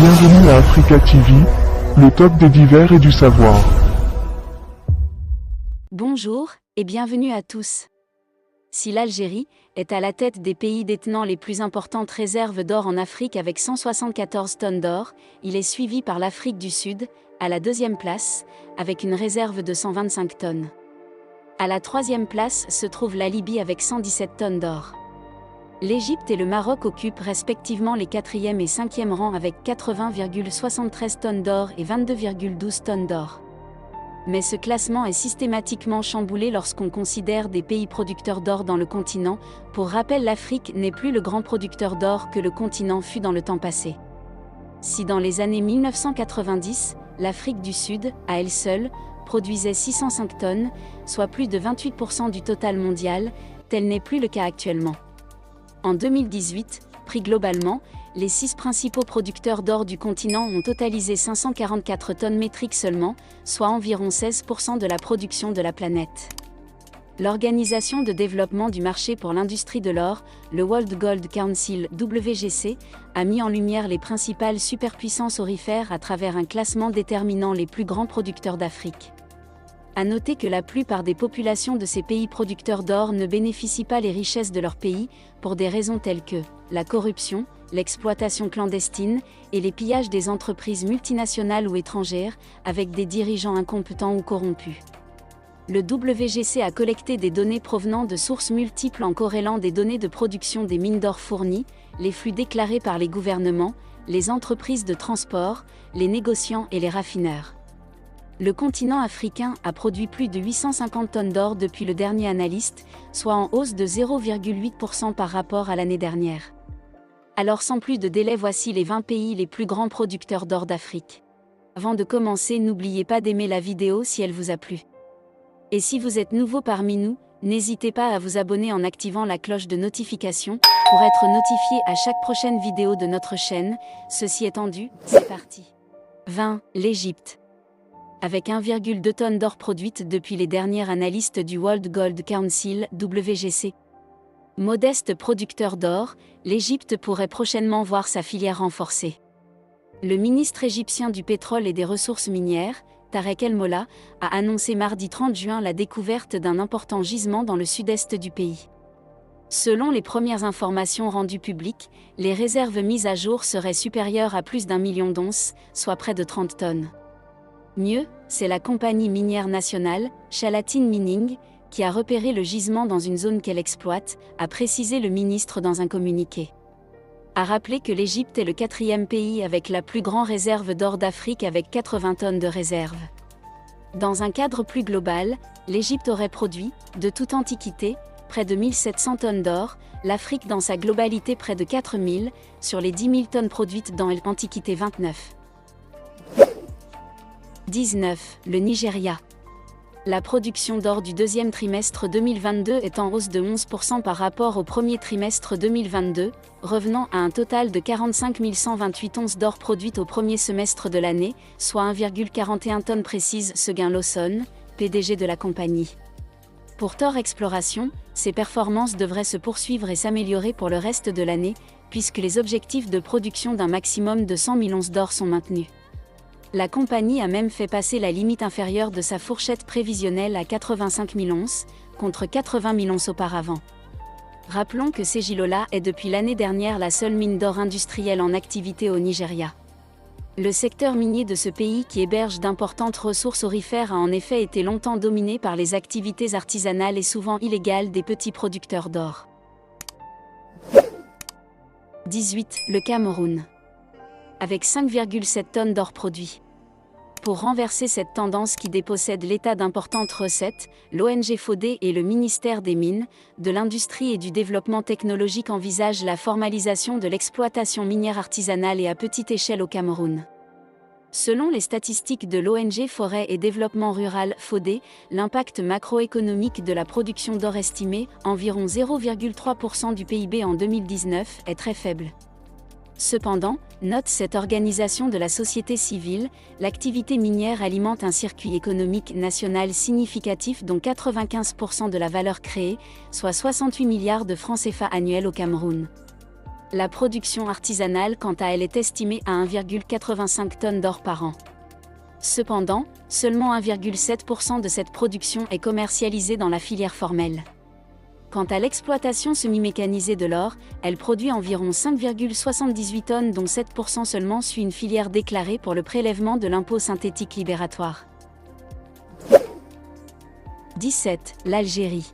Bienvenue à Africa TV, le top des divers et du savoir. Bonjour, et bienvenue à tous. Si l'Algérie est à la tête des pays détenant les plus importantes réserves d'or en Afrique avec 174 tonnes d'or, il est suivi par l'Afrique du Sud, à la deuxième place, avec une réserve de 125 tonnes. À la troisième place se trouve la Libye avec 117 tonnes d'or. L'Égypte et le Maroc occupent respectivement les 4e et 5e rangs avec 80,73 tonnes d'or et 22,12 tonnes d'or. Mais ce classement est systématiquement chamboulé lorsqu'on considère des pays producteurs d'or dans le continent. Pour rappel, l'Afrique n'est plus le grand producteur d'or que le continent fut dans le temps passé. Si dans les années 1990, l'Afrique du Sud, à elle seule, produisait 605 tonnes, soit plus de 28% du total mondial, tel n'est plus le cas actuellement. En 2018, pris globalement, les 6 principaux producteurs d'or du continent ont totalisé 544 tonnes métriques seulement, soit environ 16% de la production de la planète. L'Organisation de développement du marché pour l'industrie de l'or, le World Gold Council (WGC), a mis en lumière les principales superpuissances aurifères à travers un classement déterminant les plus grands producteurs d'Afrique. À noter que la plupart des populations de ces pays producteurs d'or ne bénéficient pas les richesses de leur pays, pour des raisons telles que la corruption, l'exploitation clandestine et les pillages des entreprises multinationales ou étrangères, avec des dirigeants incompétents ou corrompus. Le WGC a collecté des données provenant de sources multiples en corrélant des données de production des mines d'or fournies, les flux déclarés par les gouvernements, les entreprises de transport, les négociants et les raffineurs. Le continent africain a produit plus de 850 tonnes d'or depuis le dernier analyste, soit en hausse de 0,8% par rapport à l'année dernière. Alors sans plus de délai, voici les 20 pays les plus grands producteurs d'or d'Afrique. Avant de commencer, n'oubliez pas d'aimer la vidéo si elle vous a plu. Et si vous êtes nouveau parmi nous, n'hésitez pas à vous abonner en activant la cloche de notification, pour être notifié à chaque prochaine vidéo de notre chaîne. Ceci étant dit, c'est parti. 20. L'Égypte. Avec 1,2 tonnes d'or produites depuis les dernières analystes du World Gold Council (WGC). Modeste producteur d'or, l'Égypte pourrait prochainement voir sa filière renforcée. Le ministre égyptien du pétrole et des ressources minières, Tarek El Molla, a annoncé mardi 30 juin la découverte d'un important gisement dans le sud-est du pays. Selon les premières informations rendues publiques, les réserves mises à jour seraient supérieures à plus d'1 million d'onces, soit près de 30 tonnes. Mieux, c'est la compagnie minière nationale, Chalatin Mining, qui a repéré le gisement dans une zone qu'elle exploite, a précisé le ministre dans un communiqué. A rappelé que l'Égypte est le 4e pays avec la plus grande réserve d'or d'Afrique avec 80 tonnes de réserve. Dans un cadre plus global, l'Égypte aurait produit, de toute antiquité, près de 1700 tonnes d'or, l'Afrique dans sa globalité près de 4000, sur les 10 000 tonnes produites dans l'Antiquité 29. 19. Le Nigeria. La production d'or du deuxième trimestre 2022 est en hausse de 11% par rapport au premier trimestre 2022, revenant à un total de 45 128 onces d'or produites au premier semestre de l'année, soit 1,41 tonnes précise Seguin Lawson, PDG de la compagnie. Pour Thor Exploration, ces performances devraient se poursuivre et s'améliorer pour le reste de l'année, puisque les objectifs de production d'un maximum de 100 000 onces d'or sont maintenus. La compagnie a même fait passer la limite inférieure de sa fourchette prévisionnelle à 85 000 onces, contre 80 000 onces auparavant. Rappelons que Segilola est depuis l'année dernière la seule mine d'or industrielle en activité au Nigeria. Le secteur minier de ce pays qui héberge d'importantes ressources aurifères a en effet été longtemps dominé par les activités artisanales et souvent illégales des petits producteurs d'or. 18. Le Cameroun. Avec 5,7 tonnes d'or produit. Pour renverser cette tendance qui dépossède l'État d'importantes recettes, l'ONG FODE et le ministère des Mines, de l'Industrie et du Développement technologique envisagent la formalisation de l'exploitation minière artisanale et à petite échelle au Cameroun. Selon les statistiques de l'ONG Forêt et Développement Rural FODE, l'impact macroéconomique de la production d'or estimé, environ 0,3% du PIB en 2019, est très faible. Cependant, note cette organisation de la société civile, l'activité minière alimente un circuit économique national significatif dont 95% de la valeur créée, soit 68 milliards de francs CFA annuels au Cameroun. La production artisanale, quant à elle, est estimée à 1,85 tonnes d'or par an. Cependant, seulement 1,7% de cette production est commercialisée dans la filière formelle. Quant à l'exploitation semi-mécanisée de l'or, elle produit environ 5,78 tonnes dont 7% seulement suit une filière déclarée pour le prélèvement de l'impôt synthétique libératoire. 17. L'Algérie.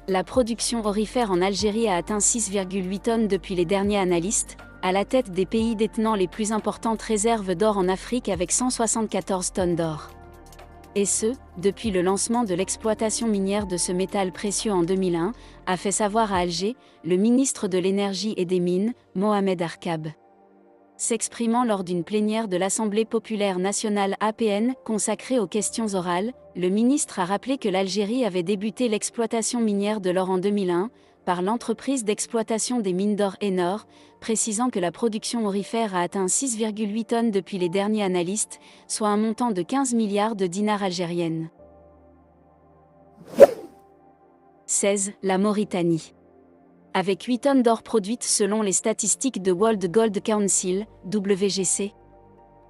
La production aurifère en Algérie a atteint 6,8 tonnes depuis les derniers analystes, à la tête des pays détenant les plus importantes réserves d'or en Afrique avec 174 tonnes d'or. Et ce, depuis le lancement de l'exploitation minière de ce métal précieux en 2001, a fait savoir à Alger, le ministre de l'Énergie et des Mines, Mohamed Arkab. S'exprimant lors d'une plénière de l'Assemblée populaire nationale APN consacrée aux questions orales, le ministre a rappelé que l'Algérie avait débuté l'exploitation minière de l'or en 2001, par l'entreprise d'exploitation des mines d'or Enor, précisant que la production aurifère a atteint 6,8 tonnes depuis les derniers analystes, soit un montant de 15 milliards de dinars algériennes. 16. La Mauritanie. Avec 8 tonnes d'or produites selon les statistiques de World Gold Council, WGC,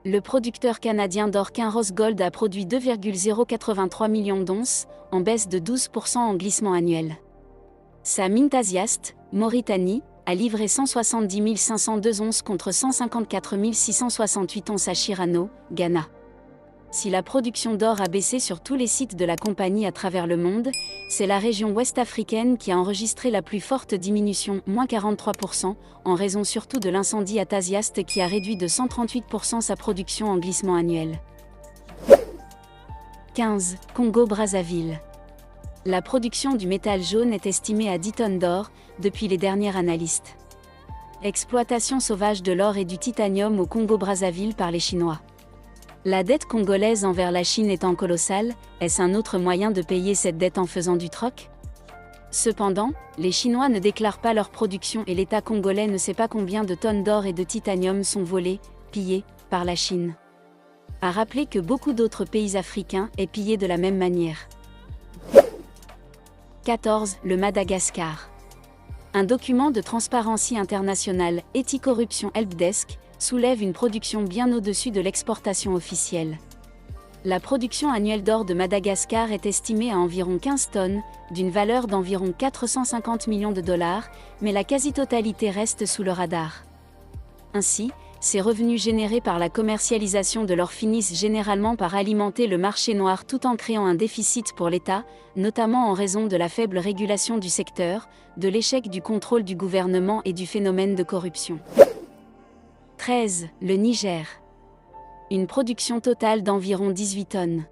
le producteur canadien d'or Kinross Gold a produit 2,083 millions d'onces, en baisse de 12% en glissement annuel. Sa mine Tasiast, Mauritanie, a livré 170 502 onces contre 154 668 onces à Chirano, Ghana. Si la production d'or a baissé sur tous les sites de la compagnie à travers le monde, c'est la région ouest-africaine qui a enregistré la plus forte diminution, moins 43%, en raison surtout de l'incendie à Tasiast qui a réduit de 138% sa production en glissement annuel. 15. Congo-Brazzaville. La production du métal jaune est estimée à 10 tonnes d'or, depuis les dernières analystes. Exploitation sauvage de l'or et du titanium au Congo-Brazzaville par les Chinois. La dette congolaise envers la Chine étant colossale, est-ce un autre moyen de payer cette dette en faisant du troc ? Cependant, les Chinois ne déclarent pas leur production et l'État congolais ne sait pas combien de tonnes d'or et de titanium sont volées, pillées, par la Chine. À rappeler que beaucoup d'autres pays africains est pillé de la même manière. 14. Le Madagascar. Un document de Transparency International, Anti-Corruption Helpdesk, soulève une production bien au-dessus de l'exportation officielle. La production annuelle d'or de Madagascar est estimée à environ 15 tonnes, d'une valeur d'environ 450 millions de dollars, mais la quasi-totalité reste sous le radar. Ainsi, ces revenus générés par la commercialisation de l'or finissent généralement par alimenter le marché noir tout en créant un déficit pour l'État, notamment en raison de la faible régulation du secteur, de l'échec du contrôle du gouvernement et du phénomène de corruption. 13. Le Niger. Une production totale d'environ 18 tonnes.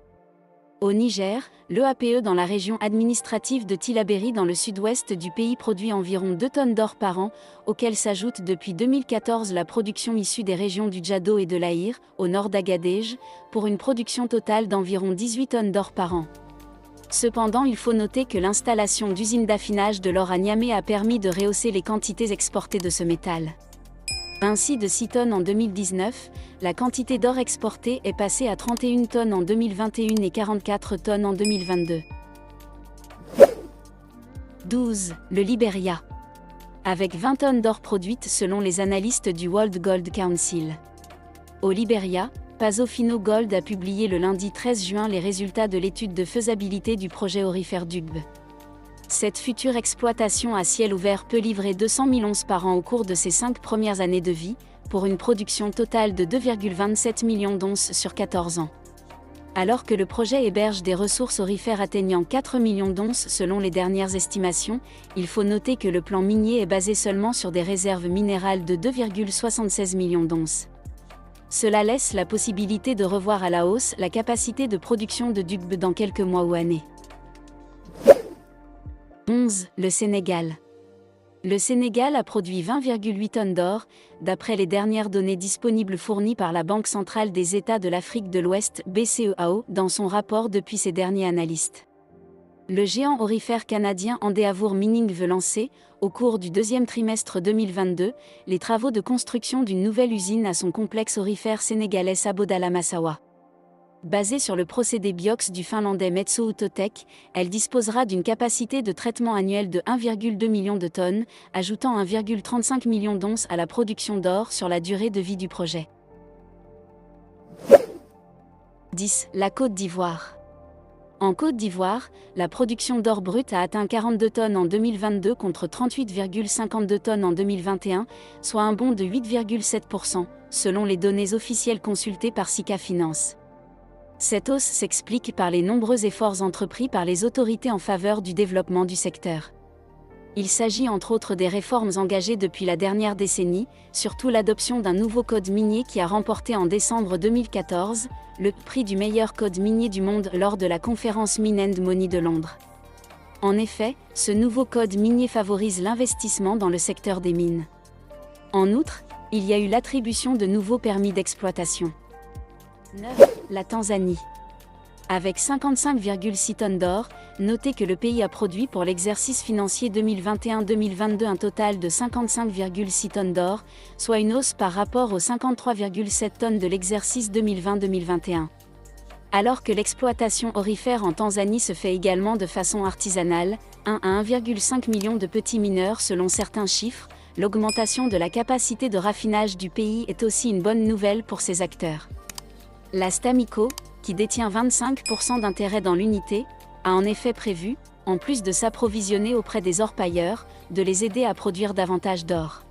Au Niger, l'EAPE dans la région administrative de Tillabéri dans le sud-ouest du pays produit environ 2 tonnes d'or par an, auxquelles s'ajoute depuis 2014 la production issue des régions du Djado et de l'Aïr, au nord d'Agadej, pour une production totale d'environ 18 tonnes d'or par an. Cependant, il faut noter que l'installation d'usines d'affinage de l'or à Niamey a permis de rehausser les quantités exportées de ce métal. Ainsi, de 6 tonnes en 2019, la quantité d'or exportée est passée à 31 tonnes en 2021 et 44 tonnes en 2022. 12. Le Libéria. Avec 20 tonnes d'or produites selon les analystes du World Gold Council. Au Libéria, Pasofino Gold a publié le lundi 13 juin les résultats de l'étude de faisabilité du projet aurifère d'Ugbe. Cette future exploitation à ciel ouvert peut livrer 200 000 onces par an au cours de ses 5 premières années de vie, pour une production totale de 2,27 millions d'onces sur 14 ans. Alors que le projet héberge des ressources aurifères atteignant 4 millions d'onces selon les dernières estimations, il faut noter que le plan minier est basé seulement sur des réserves minérales de 2,76 millions d'onces. Cela laisse la possibilité de revoir à la hausse la capacité de production de d'Ugbe dans quelques mois ou années. 11. Le Sénégal. Le Sénégal a produit 20,8 tonnes d'or, d'après les dernières données disponibles fournies par la Banque centrale des États de l'Afrique de l'Ouest (BCEAO) dans son rapport depuis ses derniers analystes. Le géant aurifère canadien Endeavour Mining veut lancer, au cours du deuxième trimestre 2022, les travaux de construction d'une nouvelle usine à son complexe aurifère sénégalais Sabodala-Massawa. Basée sur le procédé Biox du finlandais Metso Outotec, elle disposera d'une capacité de traitement annuelle de 1,2 million de tonnes, ajoutant 1,35 million d'onces à la production d'or sur la durée de vie du projet. 10. La Côte d'Ivoire. En Côte d'Ivoire, la production d'or brut a atteint 42 tonnes en 2022 contre 38,52 tonnes en 2021, soit un bond de 8,7%, selon les données officielles consultées par Sika Finance. Cette hausse s'explique par les nombreux efforts entrepris par les autorités en faveur du développement du secteur. Il s'agit entre autres des réformes engagées depuis la dernière décennie, surtout l'adoption d'un nouveau code minier qui a remporté en décembre 2014 le prix du meilleur code minier du monde lors de la conférence Mine and Money de Londres. En effet, ce nouveau code minier favorise l'investissement dans le secteur des mines. En outre, il y a eu l'attribution de nouveaux permis d'exploitation. 9. La Tanzanie. Avec 55,6 tonnes d'or, notez que le pays a produit pour l'exercice financier 2021-2022 un total de 55,6 tonnes d'or, soit une hausse par rapport aux 53,7 tonnes de l'exercice 2020-2021. Alors que l'exploitation aurifère en Tanzanie se fait également de façon artisanale, 1 à 1,5 million de petits mineurs selon certains chiffres, l'augmentation de la capacité de raffinage du pays est aussi une bonne nouvelle pour ces acteurs. La Stamico, qui détient 25% d'intérêt dans l'unité, a en effet prévu, en plus de s'approvisionner auprès des orpailleurs, de les aider à produire davantage d'or.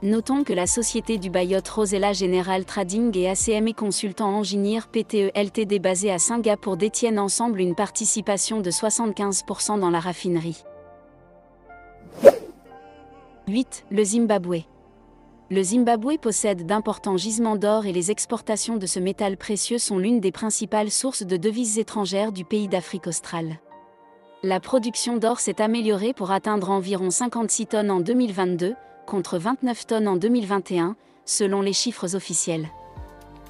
Notons que la société du Bayot Rosella General Trading et ACME Consultant Engineer PTE Ltd basée à Singapour détiennent ensemble une participation de 75% dans la raffinerie. 8. Le Zimbabwe. Le Zimbabwe possède d'importants gisements d'or et les exportations de ce métal précieux sont l'une des principales sources de devises étrangères du pays d'Afrique australe. La production d'or s'est améliorée pour atteindre environ 56 tonnes en 2022, contre 29 tonnes en 2021, selon les chiffres officiels.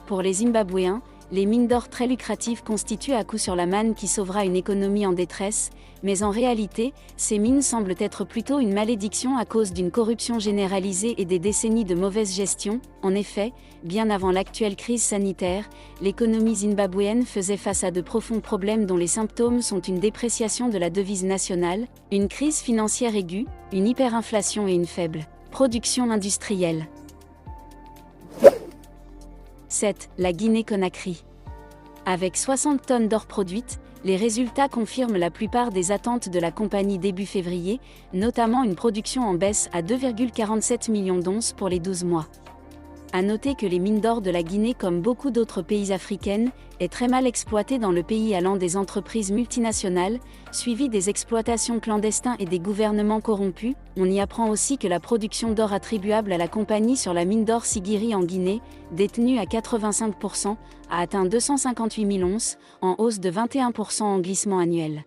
Pour les Zimbabwéens, les mines d'or très lucratives constituent à coup sûr la manne qui sauvera une économie en détresse, mais en réalité, ces mines semblent être plutôt une malédiction à cause d'une corruption généralisée et des décennies de mauvaise gestion. En effet, bien avant l'actuelle crise sanitaire, l'économie zimbabwéenne faisait face à de profonds problèmes dont les symptômes sont une dépréciation de la devise nationale, une crise financière aiguë, une hyperinflation et une faible production industrielle. 7. La Guinée-Conakry. Avec 60 tonnes d'or produites, les résultats confirment la plupart des attentes de la compagnie début février, notamment une production en baisse à 2,47 millions d'onces pour les 12 mois. À noter que les mines d'or de la Guinée, comme beaucoup d'autres pays africaines, est très mal exploitée dans le pays allant des entreprises multinationales, suivies des exploitations clandestines et des gouvernements corrompus. On y apprend aussi que la production d'or attribuable à la compagnie sur la mine d'or Sigiri en Guinée, détenue à 85%, a atteint 258 000 onces, en hausse de 21% en glissement annuel.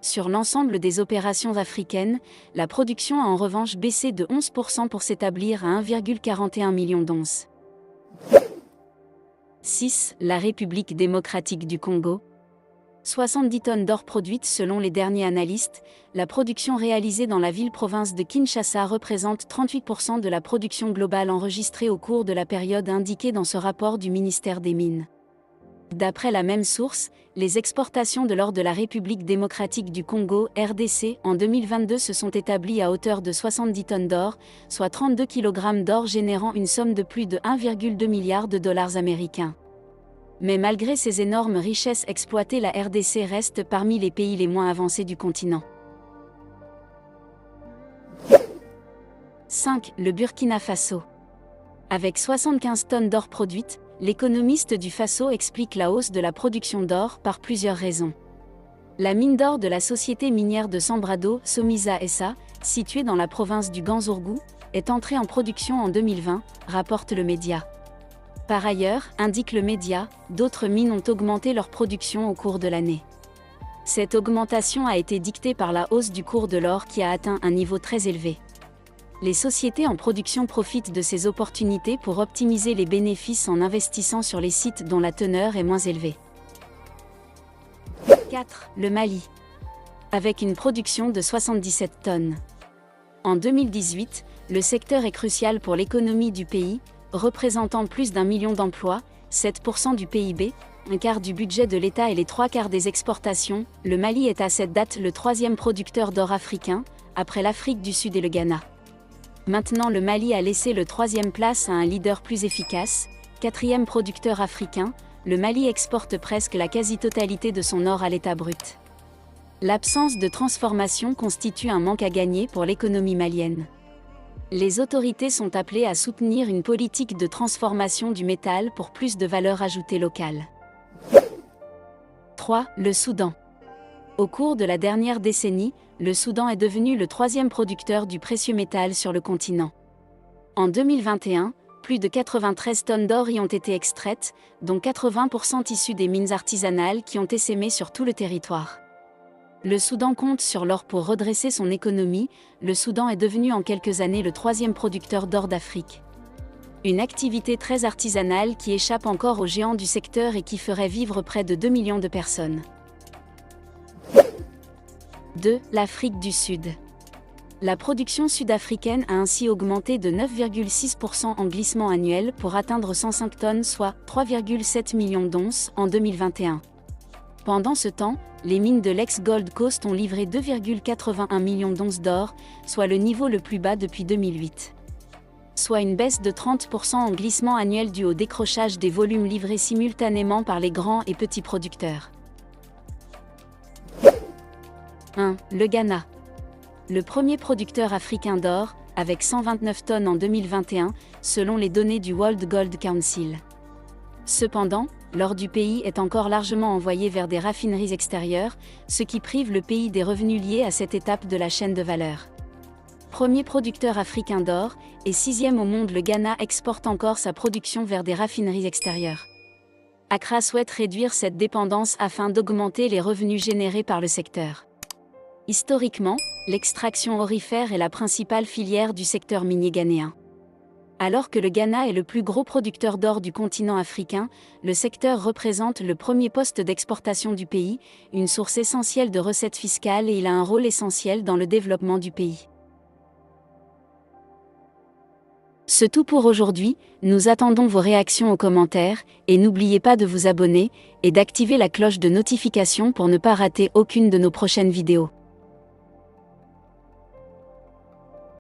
Sur l'ensemble des opérations africaines, la production a en revanche baissé de 11% pour s'établir à 1,41 million d'onces. 6. La République démocratique du Congo. 70 tonnes d'or produites selon les derniers analystes, la production réalisée dans la ville-province de Kinshasa représente 38% de la production globale enregistrée au cours de la période indiquée dans ce rapport du ministère des Mines. D'après la même source, les exportations de l'or de la République démocratique du Congo, RDC, en 2022 se sont établies à hauteur de 70 tonnes d'or, soit 32 kg d'or générant une somme de plus de 1,2 milliard de dollars américains. Mais malgré ces énormes richesses exploitées, la RDC reste parmi les pays les moins avancés du continent. 5. Le Burkina Faso. Avec 75 tonnes d'or produites, l'économiste du Faso explique la hausse de la production d'or par plusieurs raisons. La mine d'or de la société minière de Sambrado, Somisa SA, située dans la province du Ganzourgou, est entrée en production en 2020, rapporte le média. Par ailleurs, indique le média, d'autres mines ont augmenté leur production au cours de l'année. Cette augmentation a été dictée par la hausse du cours de l'or qui a atteint un niveau très élevé. Les sociétés en production profitent de ces opportunités pour optimiser les bénéfices en investissant sur les sites dont la teneur est moins élevée. 4. Le Mali. Avec une production de 77 tonnes. En 2018, le secteur est crucial pour l'économie du pays, représentant plus d'1 million d'emplois, 7% du PIB, un quart du budget de l'État et les 3/4 des exportations, le Mali est à cette date le 3e producteur d'or africain, après l'Afrique du Sud et le Ghana. Maintenant le Mali a laissé le 3e place à un leader plus efficace, 4e producteur africain, le Mali exporte presque la quasi-totalité de son or à l'état brut. L'absence de transformation constitue un manque à gagner pour l'économie malienne. Les autorités sont appelées à soutenir une politique de transformation du métal pour plus de valeur ajoutée locale. 3. Le Soudan. Au cours de la dernière décennie, le Soudan est devenu le 3e producteur du précieux métal sur le continent. En 2021, plus de 93 tonnes d'or y ont été extraites, dont 80% issues des mines artisanales qui ont essaimé sur tout le territoire. Le Soudan compte sur l'or pour redresser son économie. Le Soudan est devenu en quelques années le 3e producteur d'or d'Afrique. Une activité très artisanale qui échappe encore aux géants du secteur et qui ferait vivre près de 2 millions de personnes. 2. L'Afrique du Sud. La production sud-africaine a ainsi augmenté de 9,6% en glissement annuel pour atteindre 105 tonnes, soit 3,7 millions d'onces en 2021. Pendant ce temps, les mines de l'ex-Gold Coast ont livré 2,81 millions d'onces d'or, soit le niveau le plus bas depuis 2008. Soit une baisse de 30% en glissement annuel dû au décrochage des volumes livrés simultanément par les grands et petits producteurs. 1. Le Ghana. Le premier producteur africain d'or, avec 129 tonnes en 2021, selon les données du World Gold Council. Cependant, l'or du pays est encore largement envoyé vers des raffineries extérieures, ce qui prive le pays des revenus liés à cette étape de la chaîne de valeur. Premier producteur africain d'or, et 6e au monde, le Ghana exporte encore sa production vers des raffineries extérieures. Accra souhaite réduire cette dépendance afin d'augmenter les revenus générés par le secteur. Historiquement, l'extraction aurifère est la principale filière du secteur minier ghanéen. Alors que le Ghana est le plus gros producteur d'or du continent africain, le secteur représente le premier poste d'exportation du pays, une source essentielle de recettes fiscales, et il a un rôle essentiel dans le développement du pays. C'est tout pour aujourd'hui, nous attendons vos réactions aux commentaires, et n'oubliez pas de vous abonner, et d'activer la cloche de notification pour ne pas rater aucune de nos prochaines vidéos.